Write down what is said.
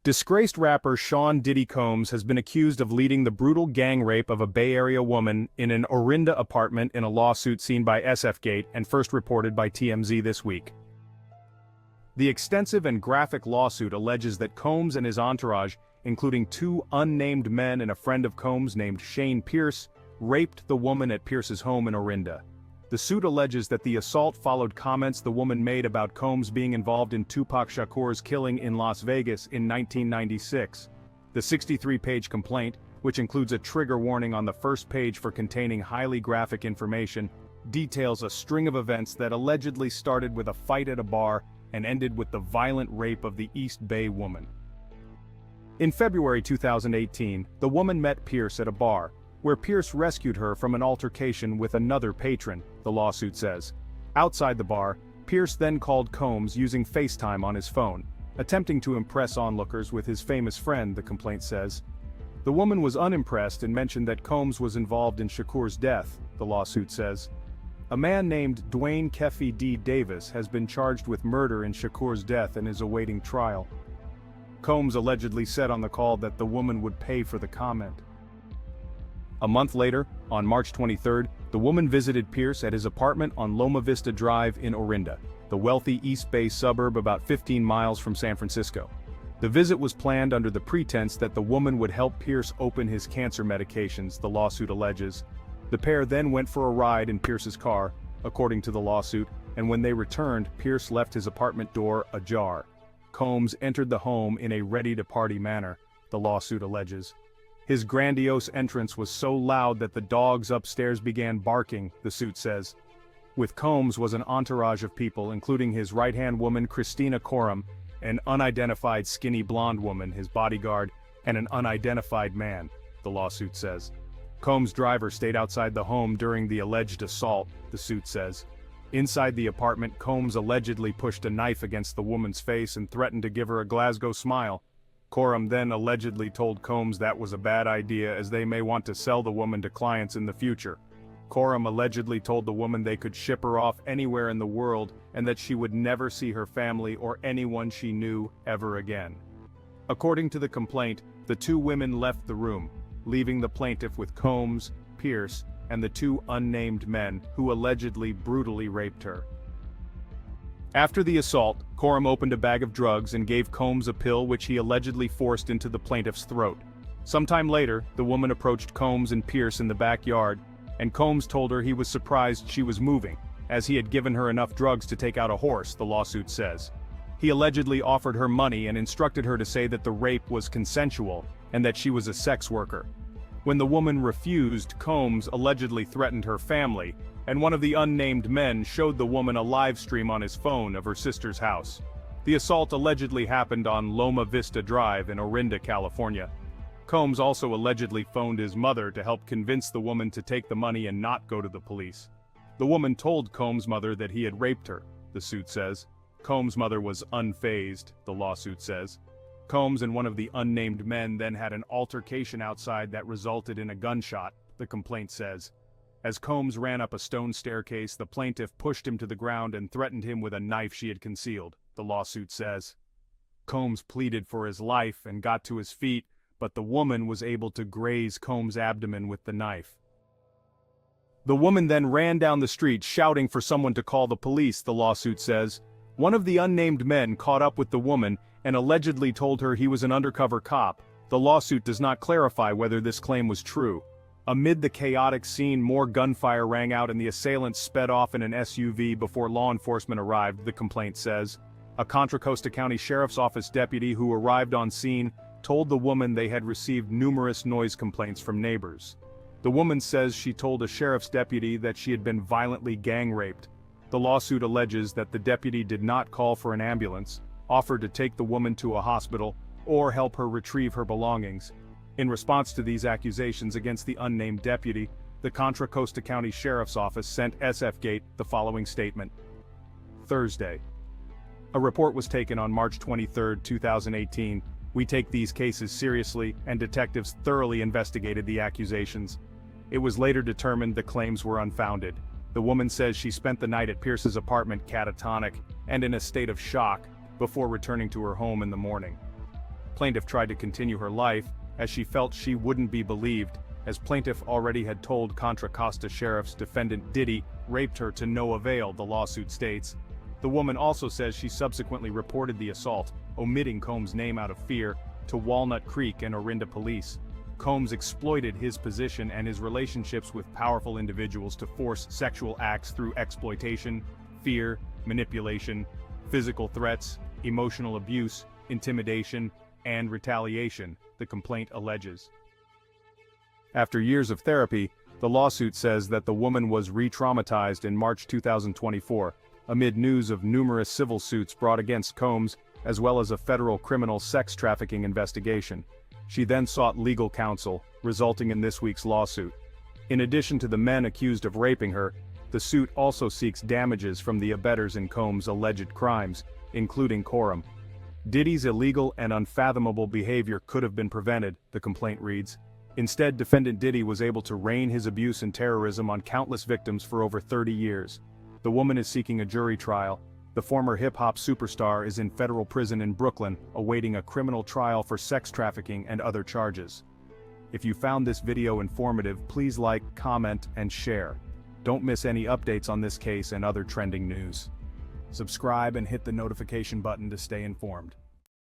Disgraced rapper Sean Diddy Combs has been accused of leading the brutal gang rape of a Bay Area woman in an Orinda apartment in a lawsuit seen by SFGate and first reported by TMZ this week. The extensive and graphic lawsuit alleges that Combs and his entourage, including two unnamed men and a friend of Combs named Shane Pierce, raped the woman at Pierce's home in Orinda. The suit alleges that the assault followed comments the woman made about Combs being involved in Tupac Shakur's killing in Las Vegas in 1996. The 63-page complaint, which includes a trigger warning on the first page for containing highly graphic information, details a string of events that allegedly started with a fight at a bar and ended with the violent rape of the East Bay woman. In February 2018, the woman met Pierce at a bar, where Pierce rescued her from an altercation with another patron, the lawsuit says. Outside the bar, Pierce then called Combs using FaceTime on his phone, attempting to impress onlookers with his famous friend, the complaint says. The woman was unimpressed and mentioned that Combs was involved in Shakur's death, the lawsuit says. A man named Dwayne Keffi D. Davis has been charged with murder in Shakur's death and is awaiting trial. Combs allegedly said on the call that the woman would pay for the comment. A month later, on March 23, the woman visited Pierce at his apartment on Loma Vista Drive in Orinda, the wealthy East Bay suburb about 15 miles from San Francisco. The visit was planned under the pretense that the woman would help Pierce open his cancer medications, the lawsuit alleges. The pair then went for a ride in Pierce's car, according to the lawsuit, and when they returned, Pierce left his apartment door ajar. Combs entered the home in a ready-to-party manner, the lawsuit alleges. His grandiose entrance was so loud that the dogs upstairs began barking, the suit says. With Combs was an entourage of people, including his right-hand woman Christina Coram, an unidentified skinny blonde woman, his bodyguard, and an unidentified man, the lawsuit says. Combs' driver stayed outside the home during the alleged assault, the suit says. Inside the apartment, Combs allegedly pushed a knife against the woman's face and threatened to give her a Glasgow smile. Coram then allegedly told Combs that was a bad idea as they may want to sell the woman to clients in the future. Coram allegedly told the woman they could ship her off anywhere in the world and that she would never see her family or anyone she knew ever again. According to the complaint, the two women left the room, leaving the plaintiff with Combs, Pierce, and the two unnamed men who allegedly brutally raped her. After the assault, Coram opened a bag of drugs and gave Combs a pill which he allegedly forced into the plaintiff's throat. Sometime later, the woman approached Combs and Pierce in the backyard, and Combs told her he was surprised she was moving, as he had given her enough drugs to take out a horse, the lawsuit says. He allegedly offered her money and instructed her to say that the rape was consensual, and that she was a sex worker. When the woman refused, Combs allegedly threatened her family, and one of the unnamed men showed the woman a live stream on his phone of her sister's house. The assault allegedly happened on Loma Vista Drive in Orinda, California. Combs also allegedly phoned his mother to help convince the woman to take the money and not go to the police. The woman told Combs' mother that he had raped her, the suit says. Combs' mother was unfazed, the lawsuit says. Combs and one of the unnamed men then had an altercation outside that resulted in a gunshot, the complaint says. As Combs ran up a stone staircase, the plaintiff pushed him to the ground and threatened him with a knife she had concealed, the lawsuit says. Combs pleaded for his life and got to his feet, but the woman was able to graze Combs' abdomen with the knife. The woman then ran down the street shouting for someone to call the police, the lawsuit says. One of the unnamed men caught up with the woman and allegedly told her he was an undercover cop. The lawsuit does not clarify whether this claim was true. Amid the chaotic scene, more gunfire rang out and the assailants sped off in an SUV before law enforcement arrived, the complaint says. A Contra Costa County Sheriff's Office deputy who arrived on scene told the woman they had received numerous noise complaints from neighbors. The woman says she told a sheriff's deputy that she had been violently gang raped. The lawsuit alleges that the deputy did not call for an ambulance, offered to take the woman to a hospital, or help her retrieve her belongings. In response to these accusations against the unnamed deputy, the Contra Costa County Sheriff's Office sent SFGate the following statement. Thursday. A report was taken on March 23, 2018. We take these cases seriously, and detectives thoroughly investigated the accusations. It was later determined the claims were unfounded. The woman says she spent the night at Pierce's apartment catatonic and in a state of shock before returning to her home in the morning. Plaintiff tried to continue her life, as she felt she wouldn't be believed, as plaintiff already had told Contra Costa Sheriff's defendant Diddy raped her to no avail, the lawsuit states. The woman also says she subsequently reported the assault, omitting Combs' name out of fear, to Walnut Creek and Orinda police. Combs exploited his position and his relationships with powerful individuals to force sexual acts through exploitation, fear, manipulation, physical threats, emotional abuse, intimidation, and retaliation, the complaint alleges. After years of therapy, the lawsuit says that the woman was re-traumatized in March 2024, amid news of numerous civil suits brought against Combs, as well as a federal criminal sex trafficking investigation. She then sought legal counsel, resulting in this week's lawsuit. In addition to the men accused of raping her, the suit also seeks damages from the abettors in Combs' alleged crimes, including Coram. Diddy's illegal and unfathomable behavior could have been prevented, the complaint reads. Instead, defendant Diddy was able to rain his abuse and terrorism on countless victims for over 30 years. The woman is seeking a jury trial. The former hip-hop superstar is in federal prison in Brooklyn, awaiting a criminal trial for sex trafficking and other charges. If you found this video informative, please like, comment, and share. Don't miss any updates on this case and other trending news. Subscribe and hit the notification button to stay informed.